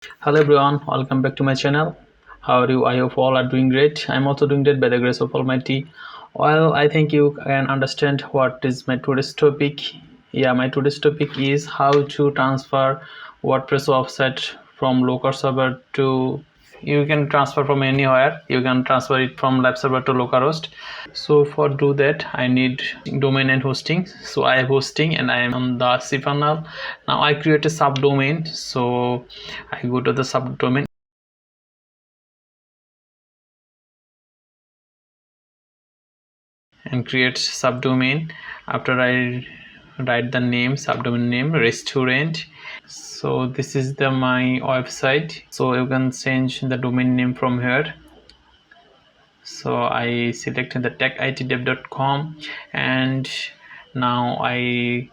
Hello everyone, welcome back to my channel. How are you? I hope all are doing great. I'm also doing great by the grace of Almighty. Well, I think you can understand what is my today's topic. Yeah, my today's topic is how to transfer WordPress website from local server to, you can transfer from anywhere. You can transfer it from live server to localhost. So for do that I need domain and hosting. So I have hosting and I am on the cPanel. Now I create a subdomain. So I go to the subdomain and create subdomain. After I write the name, subdomain name restaurant. So this is the my website. So you can change the domain name from here. So I select the techitdev.com and now I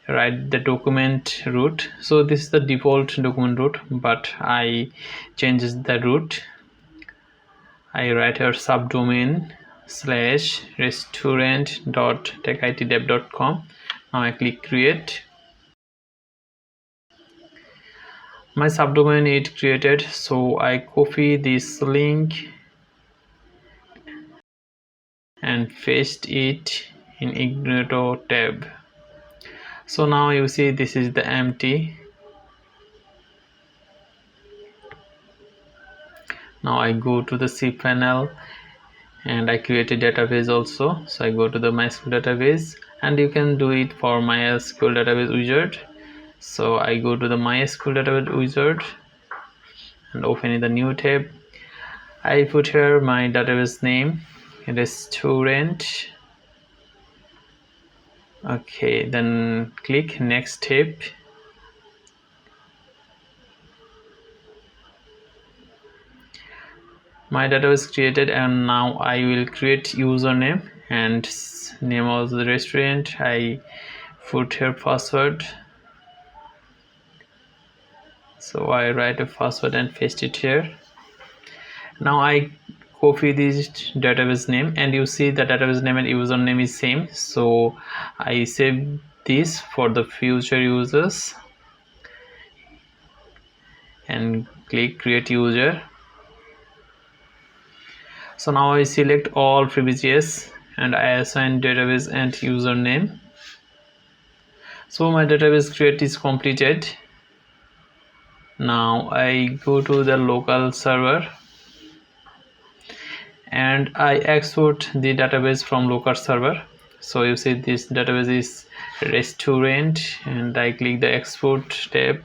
write the document root. So this is the default document root, but I changes the root. I write here subdomain / restaurant.techitdev.com. Now I click create. My subdomain is created, so I copy this link and paste it in Ignitor tab. So now you see this is the empty. Now I go to the cPanel and I create a database also. So I go to the MySQL database, and you can do it for MySQL database wizard. So I go to the MySQL database wizard and open in the new tab. I put here my database name, restaurant. Okay, then click next tab. My database created, and now I will create username and name of the restaurant. I put here password. So I write a password and paste it here. Now I copy this database name, and you see the database name and username is same. So I save this for the future users and click create user. So now I select all privileges and I assign database and username. So my database create is completed. Now I go to the local server and I export the database from local server. So you see this database is restaurant, and I click the export tab.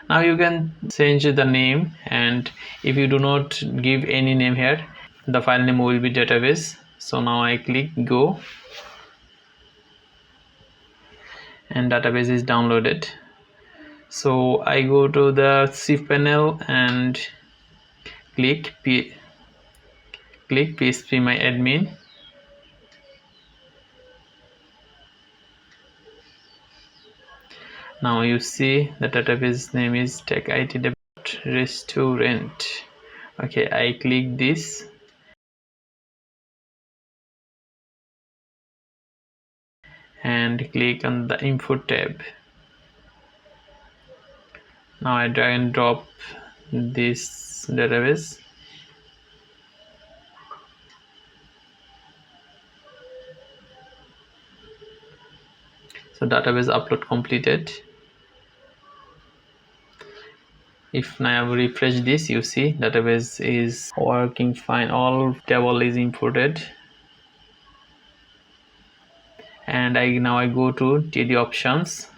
Now you can change the name, and if you do not give any name here, the file name will be database. So now I click go and database is downloaded. So I go to the cPanel and click PHP my admin. Now you see the database name is techitdev.restaurant. Okay, I click this and click on the info tab. Now I drag and drop this database. So database upload completed. If now I refresh this, you see database is working fine. All table is imported. And now I go to TD options.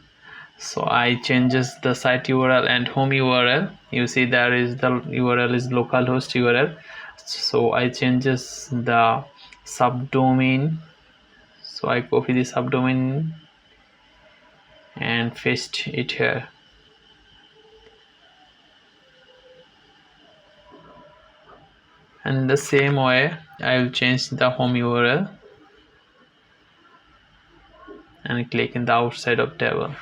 So I changes the site URL and home URL. You see there is the URL is localhost URL. So I changes the subdomain. So I copy the subdomain and paste it here. And the same way I will change the home URL and click in the outside of table.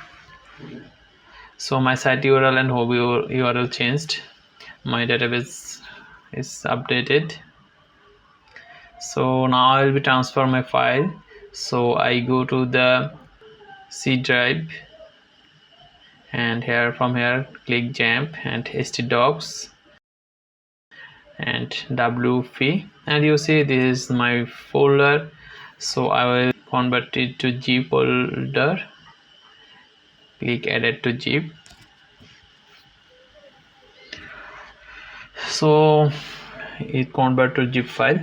So my site URL and home URL changed. My database is updated. So now I will be transfer my file. So I go to the C drive and here from here click jump and htdocs and wp, and you see this is my folder, so I will convert it to zip folder. Click edit to zip. So it convert to zip file.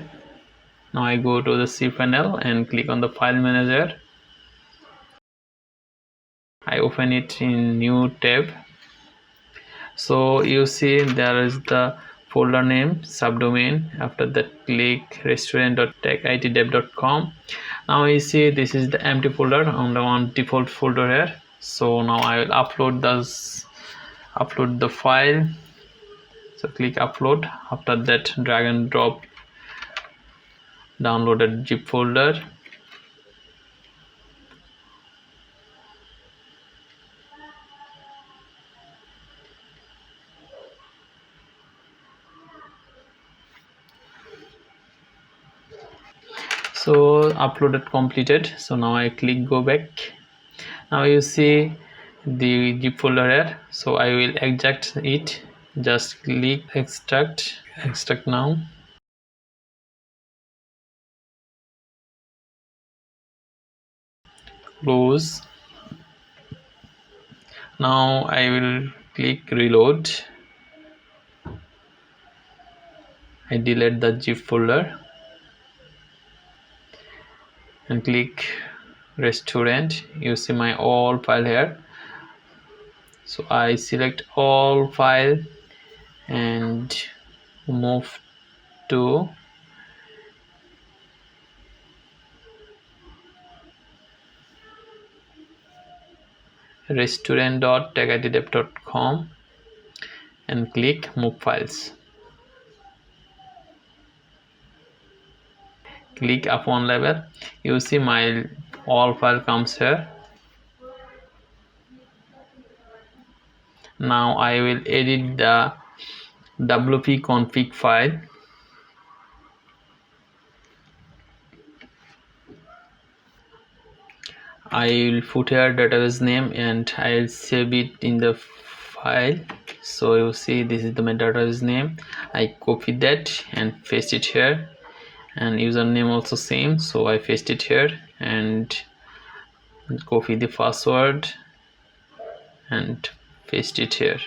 Now I go to the cPanel and click on the file manager. I open it in new tab. So you see there is the folder name, subdomain. After that click restaurant.techitdev.com. Now you see this is the empty folder on the one default folder here. So now I will upload the file. So click upload. After that drag and drop downloaded zip folder. So uploaded completed. So now I click go back. Now you see the zip folder here, so I will extract it. Just click extract now. Close. Now I will click reload. I delete the zip folder and click restaurant. You see my all file here, so I select all file and move to restaurant.techitdev.com and click move files. Click upon label. You see my all file comes here. Now I will edit the wp config file. I will put here database name and I'll save it in the file. So you see this is the my database name. I copy that and paste it here, and username also same, so I paste it here and copy the password and paste it here.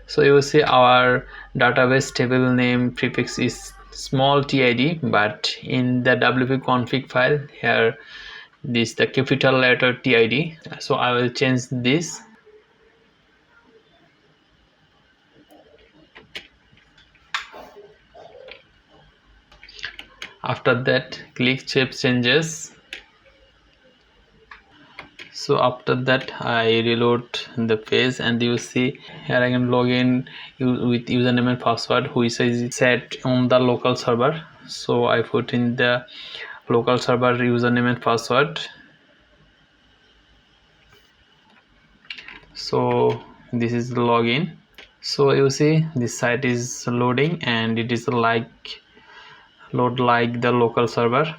So you see our database table name prefix is small tid, but in the wp config file here this the capital letter tid. So I will change this. After that click save changes. So after that I reload the page, and you see here I can log in with username and password which is set on the local server. So I put in the local server username and password. So this is the login. So you see this site is loading and it is like load like the local server.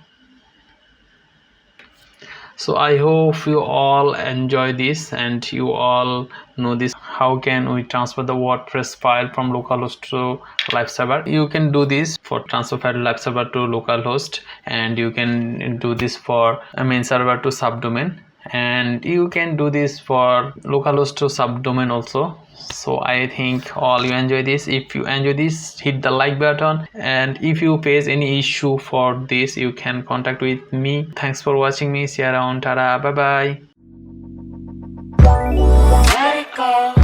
So I hope you all enjoy this and you all know this, how can we transfer the WordPress file from localhost to live server. You can do this for transfer file live server to localhost, and you can do this for a main server to subdomain, and you can do this for localhost to subdomain also. So I think all you enjoy this. If you enjoy this, hit the like button, and if you face any issue for this, you can contact with me. Thanks for watching me. See you around. Tada, bye bye.